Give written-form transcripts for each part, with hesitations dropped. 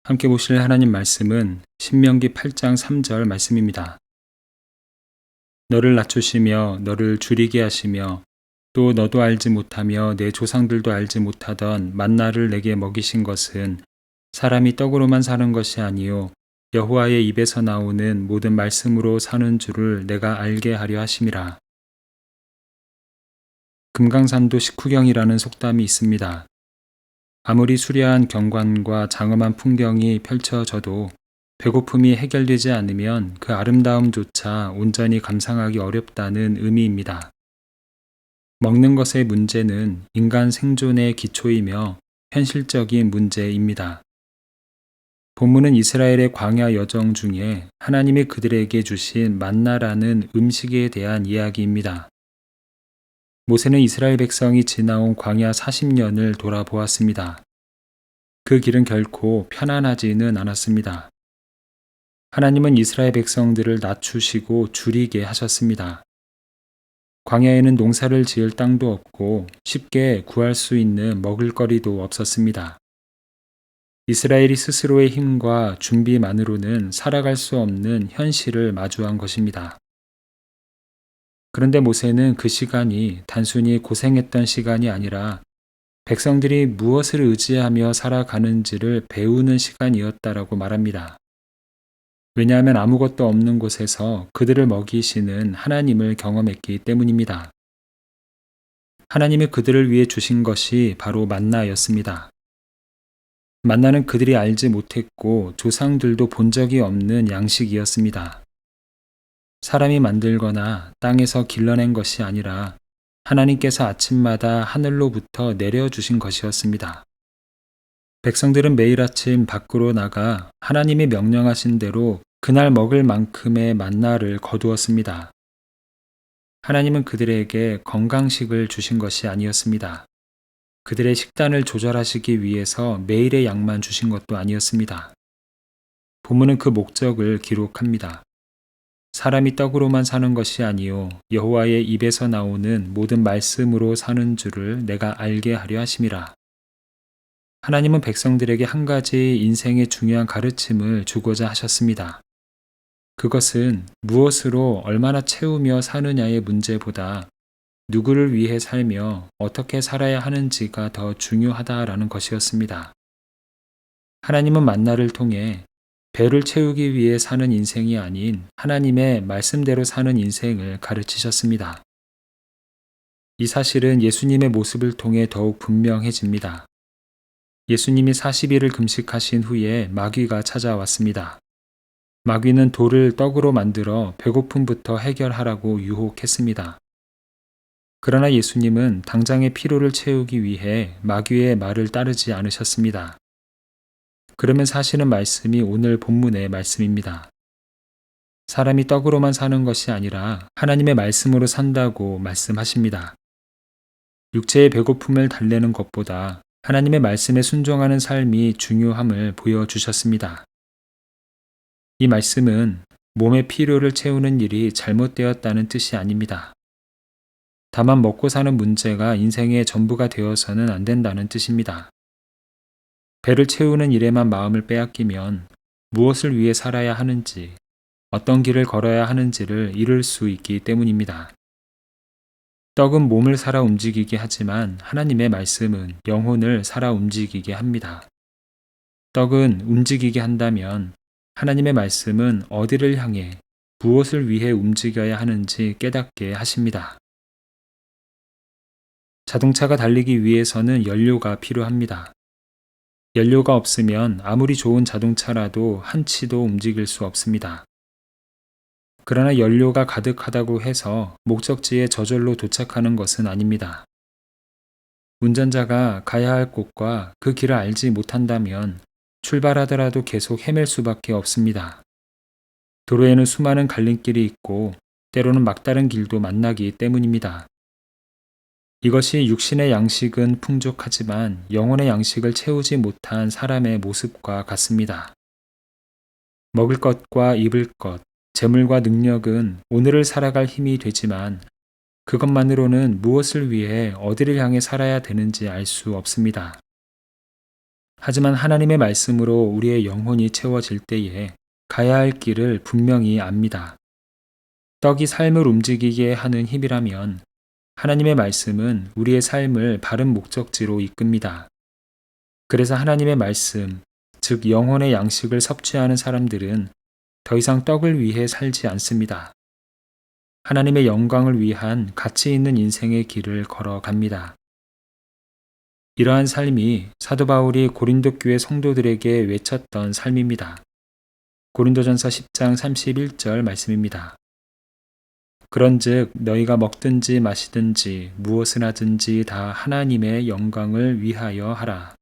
함께 보실 하나님 말씀은 신명기 8장 3절 말씀입니다. 너를 낮추시며 너를 줄이게 하시며 또 너도 알지 못하며 내 조상들도 알지 못하던 만나를 내게 먹이신 것은 사람이 떡으로만 사는 것이 아니요 여호와의 입에서 나오는 모든 말씀으로 사는 줄을 내가 알게 하려 하심이라. 금강산도 식후경이라는 속담이 있습니다. 아무리 수려한 경관과 장엄한 풍경이 펼쳐져도 배고픔이 해결되지 않으면 그 아름다움조차 온전히 감상하기 어렵다는 의미입니다. 먹는 것의 문제는 인간 생존의 기초이며 현실적인 문제입니다. 본문은 이스라엘의 광야 여정 중에 하나님이 그들에게 주신 만나라는 음식에 대한 이야기입니다. 모세는 이스라엘 백성이 지나온 광야 40년을 돌아보았습니다. 그 길은 결코 편안하지는 않았습니다. 하나님은 이스라엘 백성들을 낮추시고 줄이게 하셨습니다. 광야에는 농사를 지을 땅도 없고 쉽게 구할 수 있는 먹을거리도 없었습니다. 이스라엘이 스스로의 힘과 준비만으로는 살아갈 수 없는 현실을 마주한 것입니다. 그런데 모세는 그 시간이 단순히 고생했던 시간이 아니라 백성들이 무엇을 의지하며 살아가는지를 배우는 시간이었다라고 말합니다. 왜냐하면 아무것도 없는 곳에서 그들을 먹이시는 하나님을 경험했기 때문입니다. 하나님이 그들을 위해 주신 것이 바로 만나였습니다. 만나는 그들이 알지 못했고 조상들도 본 적이 없는 양식이었습니다. 사람이 만들거나 땅에서 길러낸 것이 아니라 하나님께서 아침마다 하늘로부터 내려주신 것이었습니다. 백성들은 매일 아침 밖으로 나가 하나님이 명령하신 대로 그날 먹을 만큼의 만나를 거두었습니다. 하나님은 그들에게 건강식을 주신 것이 아니었습니다. 그들의 식단을 조절하시기 위해서 매일의 양만 주신 것도 아니었습니다. 본문은 그 목적을 기록합니다. 사람이 떡으로만 사는 것이 아니요 여호와의 입에서 나오는 모든 말씀으로 사는 줄을 내가 알게 하려 하심이라. 하나님은 백성들에게 한 가지 인생의 중요한 가르침을 주고자 하셨습니다. 그것은 무엇으로 얼마나 채우며 사느냐의 문제보다 누구를 위해 살며 어떻게 살아야 하는지가 더 중요하다라는 것이었습니다. 하나님은 만나를 통해 배를 채우기 위해 사는 인생이 아닌 하나님의 말씀대로 사는 인생을 가르치셨습니다. 이 사실은 예수님의 모습을 통해 더욱 분명해집니다. 예수님이 40일을 금식하신 후에 마귀가 찾아왔습니다. 마귀는 돌을 떡으로 만들어 배고픔부터 해결하라고 유혹했습니다. 그러나 예수님은 당장의 피로를 채우기 위해 마귀의 말을 따르지 않으셨습니다. 그러면 사실은 말씀이 오늘 본문의 말씀입니다. 사람이 떡으로만 사는 것이 아니라 하나님의 말씀으로 산다고 말씀하십니다. 육체의 배고픔을 달래는 것보다 하나님의 말씀에 순종하는 삶이 중요함을 보여주셨습니다. 이 말씀은 몸의 필요를 채우는 일이 잘못되었다는 뜻이 아닙니다. 다만 먹고 사는 문제가 인생의 전부가 되어서는 안 된다는 뜻입니다. 배를 채우는 일에만 마음을 빼앗기면 무엇을 위해 살아야 하는지, 어떤 길을 걸어야 하는지를 잃을 수 있기 때문입니다. 떡은 몸을 살아 움직이게 하지만 하나님의 말씀은 영혼을 살아 움직이게 합니다. 떡은 움직이게 한다면 하나님의 말씀은 어디를 향해 무엇을 위해 움직여야 하는지 깨닫게 하십니다. 자동차가 달리기 위해서는 연료가 필요합니다. 연료가 없으면 아무리 좋은 자동차라도 한치도 움직일 수 없습니다. 그러나 연료가 가득하다고 해서 목적지에 저절로 도착하는 것은 아닙니다. 운전자가 가야 할 곳과 그 길을 알지 못한다면 출발하더라도 계속 헤맬 수밖에 없습니다. 도로에는 수많은 갈림길이 있고 때로는 막다른 길도 만나기 때문입니다. 이것이 육신의 양식은 풍족하지만 영혼의 양식을 채우지 못한 사람의 모습과 같습니다. 먹을 것과 입을 것, 재물과 능력은 오늘을 살아갈 힘이 되지만 그것만으로는 무엇을 위해 어디를 향해 살아야 되는지 알 수 없습니다. 하지만 하나님의 말씀으로 우리의 영혼이 채워질 때에 가야 할 길을 분명히 압니다. 떡이 삶을 움직이게 하는 힘이라면 하나님의 말씀은 우리의 삶을 바른 목적지로 이끕니다. 그래서 하나님의 말씀, 즉 영혼의 양식을 섭취하는 사람들은 더 이상 떡을 위해 살지 않습니다. 하나님의 영광을 위한 가치 있는 인생의 길을 걸어갑니다. 이러한 삶이 사도 바울이 고린도 교회 성도들에게 외쳤던 삶입니다. 고린도전서 10장 31절 말씀입니다. 그런즉 너희가 먹든지 마시든지 무엇을 하든지 다 하나님의 영광을 위하여 하라.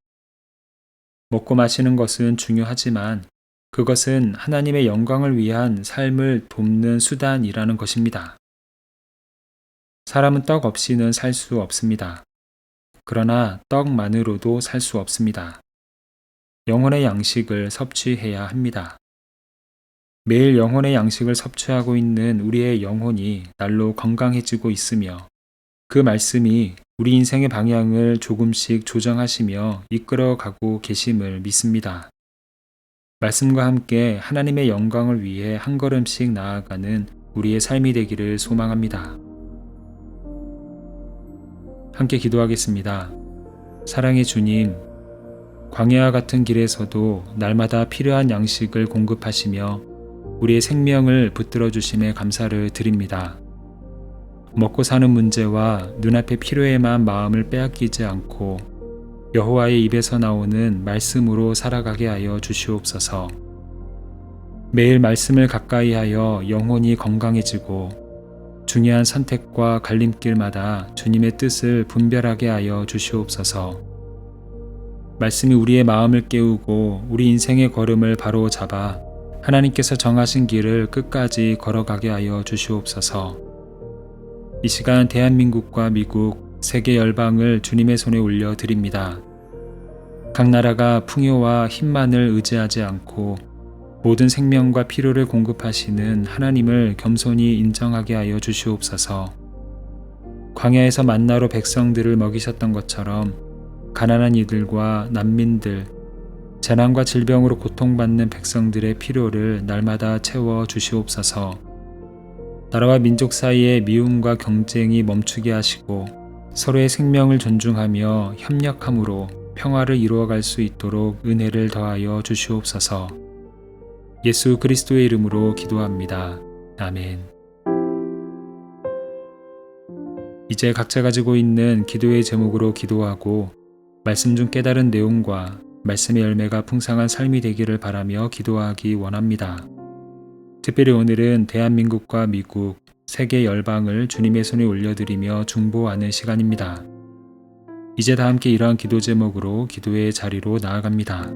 먹고 마시는 것은 중요하지만 그것은 하나님의 영광을 위한 삶을 돕는 수단이라는 것입니다. 사람은 떡 없이는 살 수 없습니다. 그러나 떡만으로도 살 수 없습니다. 영혼의 양식을 섭취해야 합니다. 매일 영혼의 양식을 섭취하고 있는 우리의 영혼이 날로 건강해지고 있으며 그 말씀이 우리 인생의 방향을 조금씩 조정하시며 이끌어가고 계심을 믿습니다. 말씀과 함께 하나님의 영광을 위해 한 걸음씩 나아가는 우리의 삶이 되기를 소망합니다. 함께 기도하겠습니다. 사랑의 주님, 광야와 같은 길에서도 날마다 필요한 양식을 공급하시며 우리의 생명을 붙들어 주심에 감사를 드립니다. 먹고 사는 문제와 눈앞의 필요에만 마음을 빼앗기지 않고 여호와의 입에서 나오는 말씀으로 살아가게 하여 주시옵소서. 매일 말씀을 가까이 하여 영혼이 건강해지고 중요한 선택과 갈림길마다 주님의 뜻을 분별하게 하여 주시옵소서. 말씀이 우리의 마음을 깨우고 우리 인생의 걸음을 바로 잡아 하나님께서 정하신 길을 끝까지 걸어가게 하여 주시옵소서. 이 시간 대한민국과 미국, 세계 열방을 주님의 손에 올려드립니다. 각 나라가 풍요와 힘만을 의지하지 않고 모든 생명과 필요를 공급하시는 하나님을 겸손히 인정하게 하여 주시옵소서. 광야에서 만나로 백성들을 먹이셨던 것처럼 가난한 이들과 난민들, 재난과 질병으로 고통받는 백성들의 필요를 날마다 채워 주시옵소서. 나라와 민족 사이의 미움과 경쟁이 멈추게 하시고 서로의 생명을 존중하며 협력함으로 평화를 이루어갈 수 있도록 은혜를 더하여 주시옵소서. 예수 그리스도의 이름으로 기도합니다. 아멘. 이제 각자 가지고 있는 기도의 제목으로 기도하고 말씀 중 깨달은 내용과 말씀의 열매가 풍성한 삶이 되기를 바라며 기도하기 원합니다. 특별히 오늘은 대한민국과 미국, 세계 열방을 주님의 손에 올려드리며 중보하는 시간입니다. 이제 다 함께 이러한 기도 제목으로 기도의 자리로 나아갑니다.